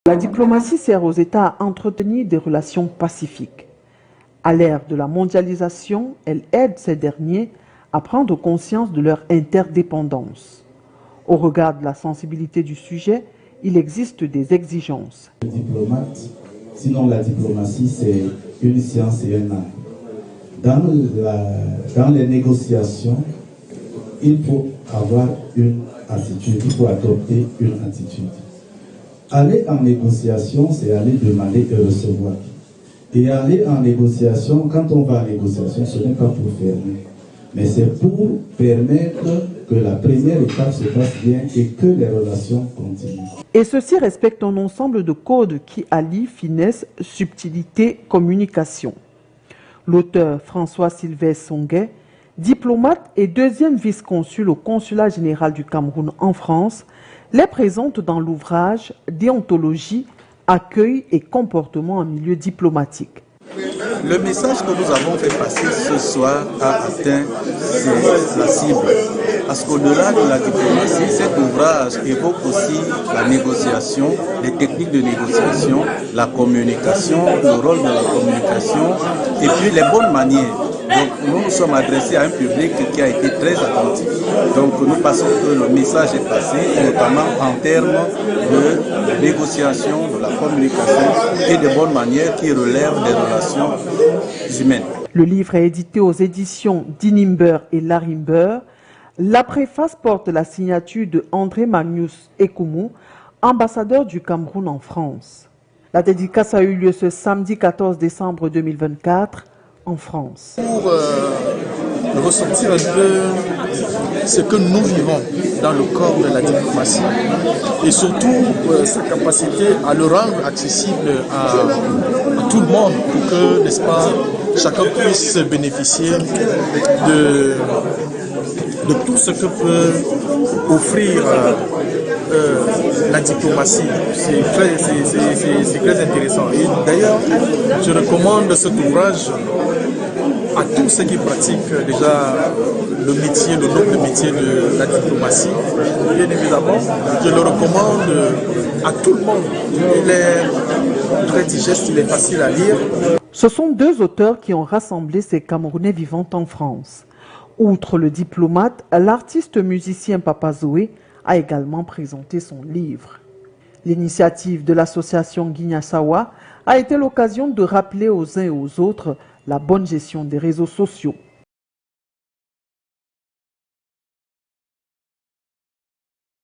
La diplomatie sert aux États à entretenir des relations pacifiques. À l'ère de la mondialisation, elle aide ces derniers à prendre conscience de leur interdépendance. Au regard de la sensibilité du sujet, il existe des exigences. Le diplomate, sinon la diplomatie, c'est une science et un art. Dans les négociations, il faut avoir une attitude, il faut adopter une attitude. Aller en négociation, c'est aller demander et recevoir. Et aller en négociation, quand on va en négociation, ce n'est pas pour fermer, mais c'est pour permettre que la première étape se passe bien et que les relations continuent. Et ceci respecte un ensemble de codes qui allient finesse, subtilité, communication. L'auteur François Sylvestre Songuet, diplomate et deuxième vice-consul au Consulat général du Cameroun en France, les présente dans l'ouvrage Déontologie, accueil et comportement en milieu diplomatique. Le message que nous avons fait passer ce soir a atteint la cible. Parce qu'au-delà de la diplomatie, cet ouvrage évoque aussi la négociation, les techniques de négociation, la communication, le rôle de la communication et puis les bonnes manières. Donc nous nous sommes adressés à un public qui a été très attentif. Donc nous pensons que le message est passé, notamment en termes de négociation, de la communication et de bonnes manières qui relèvent des relations humaines. Le livre est édité aux éditions Dinimber et Larimber. La préface porte la signature de André Magnus Ekoumou, ambassadeur du Cameroun en France. La dédicace a eu lieu ce samedi 14 décembre 2024 en France. Pour ressortir un peu ce que nous vivons dans le corps de la diplomatie et surtout sa capacité à le rendre accessible à tout le monde pour que, n'est-ce pas, chacun puisse bénéficier de tout ce que peut offrir la diplomatie. C'est très intéressant. Et d'ailleurs, je recommande cet ouvrage à tous ceux qui pratiquent déjà le métier, le noble métier de la diplomatie. Bien évidemment, je le recommande à tout le monde. Il est très digeste, il est facile à lire. Ce sont deux auteurs qui ont rassemblé ces Camerounais vivant en France. Outre le diplomate, l'artiste musicien Papa Zoé a également présenté son livre. L'initiative de l'association Guignasawa a été l'occasion de rappeler aux uns et aux autres la bonne gestion des réseaux sociaux.